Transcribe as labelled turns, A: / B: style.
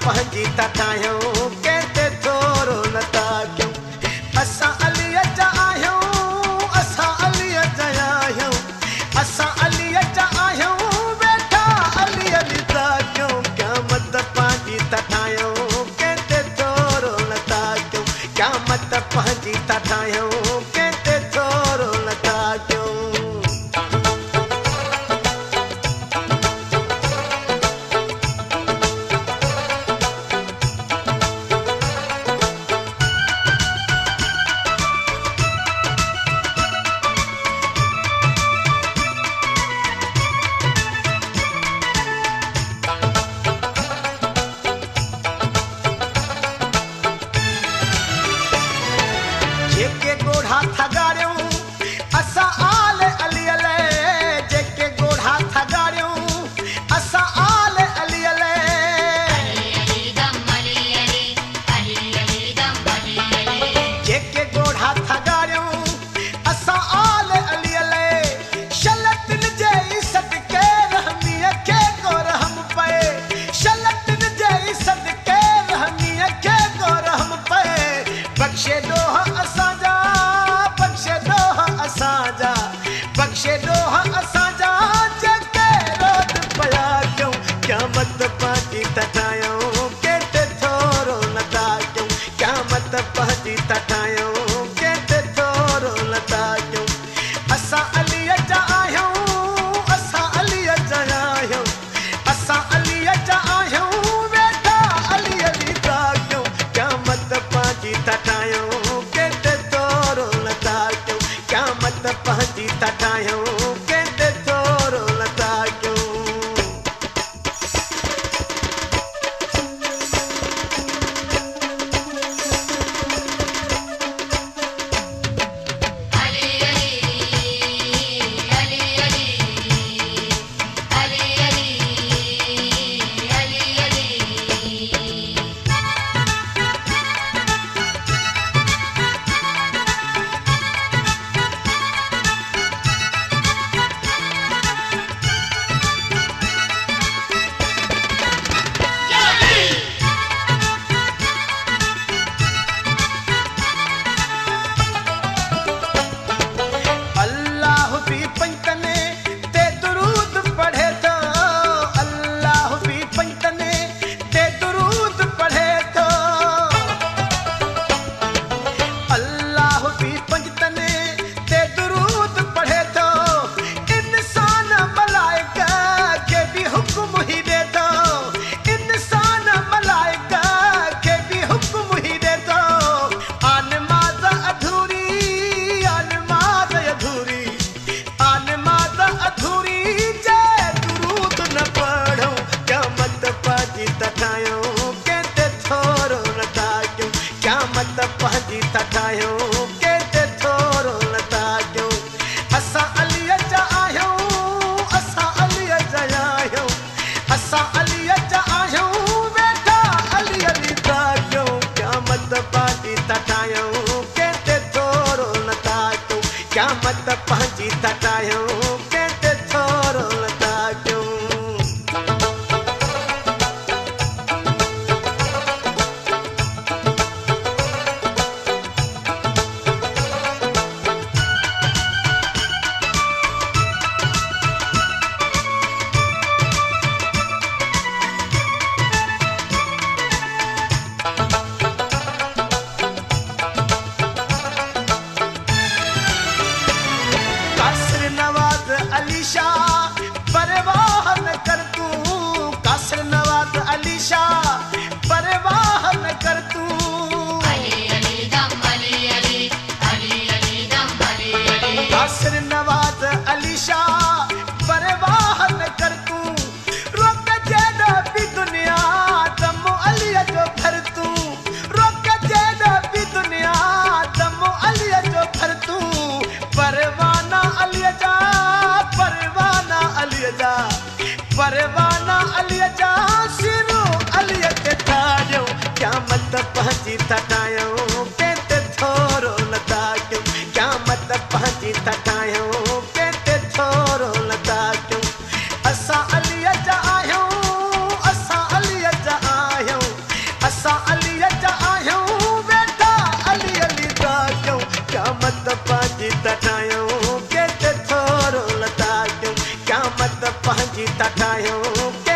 A: पंहिंजी था ठाहियूं, कंहिंते थोरो नथा कयूं। असां अलीअ जा आहियूं, असां अलीअ जा आहियूं, असां अलीअ जा आहियूं, वेठा अली अली था कयूं। क़यामत पंहिंजी था ठाहियूं, कंहिंते थोरो नथा कयूं। क़यामत पंहिंजी था ठाहियूं, कंहिंते थोरो नथा कयूं। जेके गोढ़ा था गाड़ियूं असां आल अली अले, जेके गोढ़ा था गाड़ियूं असां आल अली अले। जेके गोढ़ा था गाड़ियूं असां आल अली अले, शलतन जे सदके रहमीअ खे को रहम पए, शलतन जे सदके रहमीअ खे को रहम पए। बख्शे ॾोह असांजा, बख्शे ॾोह असांजा, बख्शे ॾोह असांजा, जेके रोद पिया कयूं। क़यामत पंहिंजी था ठाहियूं, कंहिंते थोरो नथा कयूं। क़यामत पंहिंजी था ठाहियूं, कंहिंते थोरो नथा कयूं। असां अलीअ जा आहियूं, असां अलीअ जा आहियूं, असां अलीअ जा आहियूं, वेठा अली अली था कयूं। क़यामत पंहिंजी था ठाहियूं, कंहिंते थोरो नथा कयूं। क़यामत पंहिंजी था ठाहियूं, कंहिंते थोरो नथा कयूं। अल्लाह भी पंजतने ते दुरूद पढ़े थो, अल्लाह भी पंजतने ते दुरूद पढ़े थो, अल्लाह भी पंजतने ते दुरूद पढ़े थो। इंसान मलाइका खे भी हुक्म ही ॾे थो, इंसान मलाइका खे भी हुक्म ही ॾे थो। आनमाज़ अधूरी, आनमाज़ अधूरी, आनमाज़ अधूरी, जे दुरूद न पढ़ूं। क़यामत पंहिंजी था ठाहियूं, कंहिंते थोरो नथा कयूं। क़यामत पंहिंजी था ठाहियूं, कंहिंते थोरो नथा कयूं। असां अलीअ जा आहियूं, असां अलीअ जा आहियूं, असां अलीअ जा आहियूं, वेठा अली अली था कयूं। क़यामत पंहिंजी था ठाहियूं, कंहिंते थोरो नथा कयूं। क़यामत पंहिंजी था ठाहियूं, कंहिंते थोरो नथा कयूं। कासिर नवाज अली शाह परवाह न कर तू, कासिर नवाज अली शाह परवाह न कर तू। कासिर नवाज अली शाह परवाह न कर तू, रोक जेॾा बि दुनिया दम अलीअ जो भर तू, रोक जेॾा बि दुनिया दम अलीअ जो भर तू। परवाना अलीअ जा, परवाना अलीअ जा, परवाना अलीअ जा, सिरो अलीअ ते ठाहियूं। क़यामत पंहिंजी था ठाहियूं, कंहिंते थोरो नथा कयूं। क़यामत पंहिंजी था ठाहियूं, ठाहियूं के थोरो लताड़ियूं क़यामत पंहिंजी था ठाहियूं